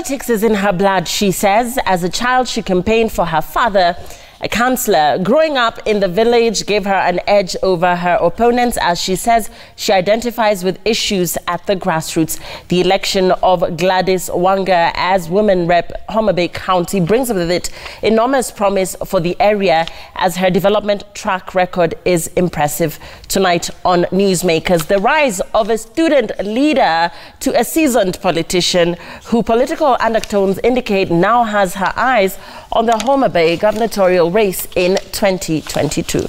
Politics is in her blood, she says. As a child, she campaigned for her father, a councillor. Growing up in the village gave her an edge over her opponents, as she says she identifies with issues at the grassroots. The election of Gladys Wanga as woman rep Homabay County brings with it enormous promise for the area, as her development track record is impressive. Tonight on Newsmakers, the rise of a student leader to a seasoned politician who political undertones indicate now has her eyes on the Homabay gubernatorial race in 2022.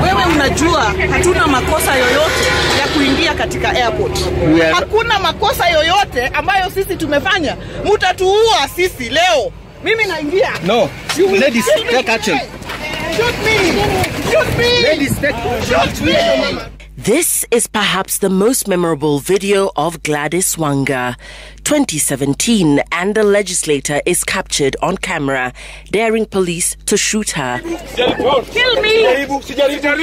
Wewe unajua hatuna makosa yoyote ya kuingia katika airport. Hakuna makosa yoyote ambayo sisi tumefanya. Mutatuua sisi leo. Mimi naingia. No. Ladies, take action. Shoot me! Shoot me! Ladies, shoot me! This is perhaps the most memorable video of Gladys Wanga. 2017, and the legislator is captured on camera, daring police to shoot her. Kill me!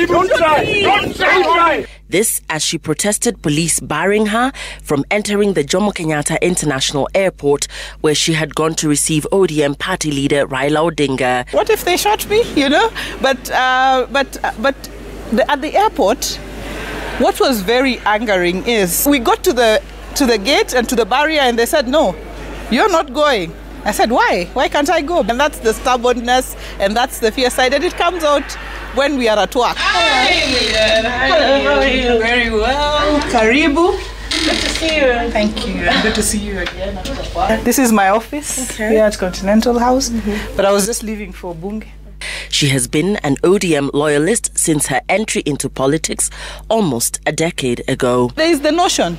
Don't try! This as she protested police barring her from entering the Kenyatta International Airport, where she had gone to receive ODM party leader Raila Odinga. What if they shot me, you know? But at the airport, what was very angering is we got to the gate and to the barrier, and they said, no, you're not going. I said, why? Why can't I go? And that's the stubbornness, and that's the fierce side, and it comes out when we are at work. Hi, how are you? Very well. Karibu. Good to see you. Thank you. Good to see you again. This is my office here at Continental House, but I was just leaving for Bunge. She has been an ODM loyalist since her entry into politics almost a decade ago. There is the notion,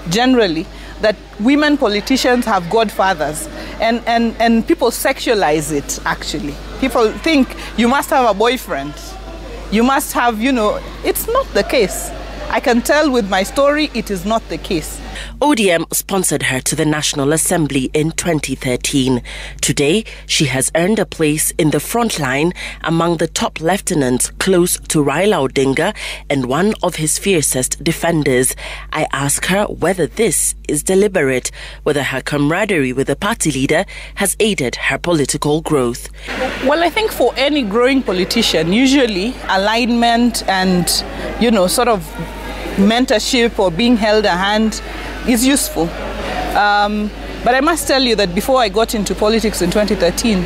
generally, that women politicians have godfathers, and people sexualize it, actually. People think you must have a boyfriend. You must have, you know, it's not the case. I can tell with my story, it is not the case. ODM sponsored her to the National Assembly in 2013. Today, she has earned a place in the front line among the top lieutenants close to Raila Odinga and one of his fiercest defenders. I ask her whether this is deliberate, whether her camaraderie with the party leader has aided her political growth. Well, I think for any growing politician, usually alignment and, you know, sort of mentorship or being held a hand is useful. But I must tell you that before I got into politics in 2013,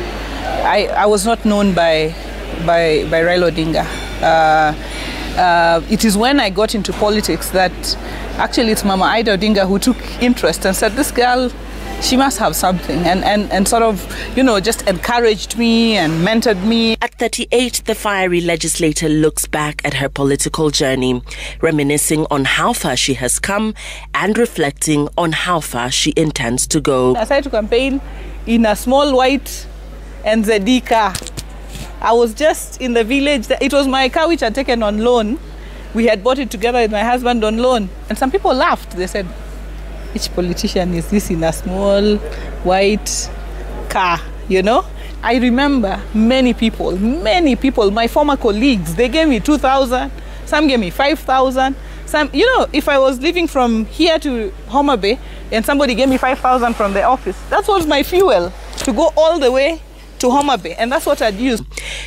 I was not known by Raila Odinga. It is when I got into politics that actually it's Mama Ida Odinga who took interest and said, this girl, she must have something, and sort of, you know, just encouraged me and mentored me. At 38, the fiery legislator looks back at her political journey, reminiscing on how far she has come and reflecting on how far she intends to go. I started to campaign in a small white NZD car. I was just in the village. It was my car which I had taken on loan. We had bought it together with my husband on loan. And some people laughed. They said, which politician is this in a small white car, you know? I remember many people, my former colleagues, they gave me 2,000, some gave me 5,000. Some, you know, if I was living from here to Homabay and somebody gave me 5,000 from the office, that was my fuel to go all the way to Homabay, and that's what I'd use.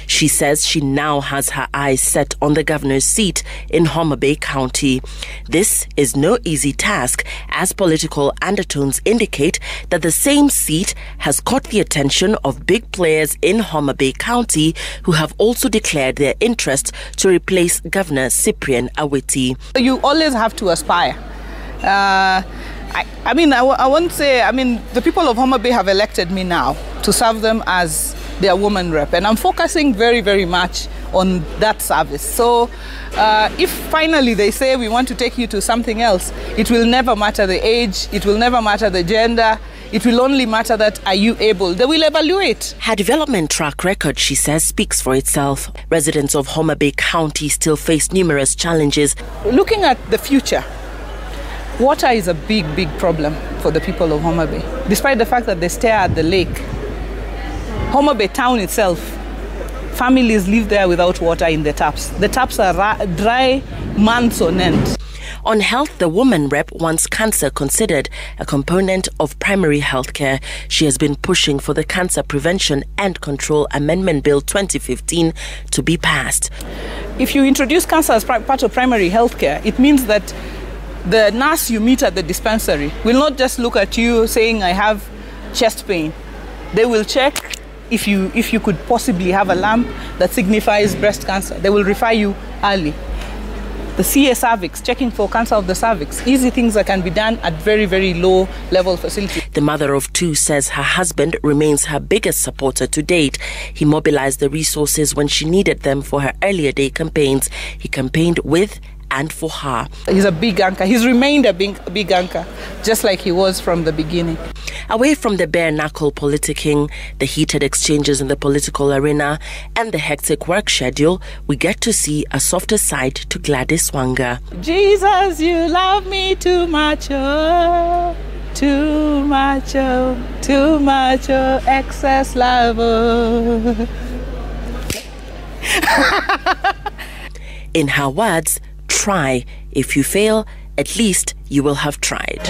She says she now has her eyes set on the governor's seat in Homabay County. This is no easy task, as political undertones indicate that the same seat has caught the attention of big players in Homabay County who have also declared their interest to replace Governor Cyprian Awiti. You always have to aspire. I mean, I won't say, I mean, the people of Homabay have elected me now to serve them as their woman rep, and I'm focusing very, very much on that service. So if finally they say we want to take you to something else, it will never matter the age, it will never matter the gender, it will only matter that are you able. They will evaluate. Her development track record, she says, speaks for itself. Residents of Homabay County still face numerous challenges. Looking at the future, water is a big, big problem for the people of Homabay. Despite the fact that they stare at the lake, Homabay town itself families live there without water in the taps. The taps are dry months on end. On health, the woman rep wants cancer considered a component of primary health care. She has been pushing for the Cancer Prevention and Control Amendment Bill 2015 to be passed. If you introduce cancer as part of primary health care, it means that the nurse you meet at the dispensary will not just look at you saying, I have chest pain. They will check if you could possibly have a lump that signifies breast cancer. They will refer you early. The CA cervix, checking for cancer of the cervix, easy things that can be done at very, very low level facilities. The mother of two says her husband remains her biggest supporter to date. He mobilized the resources when she needed them for her earlier day campaigns. He campaigned with and for her. He's a big anchor. He's remained a big anchor, just like he was from the beginning. Away from the bare-knuckle politicking, the heated exchanges in the political arena, and the hectic work schedule, we get to see a softer side to Gladys Wanga. Jesus, you love me too much, oh, too much, oh, too much, oh, excess love, oh. In her words, try. If you fail, at least you will have tried.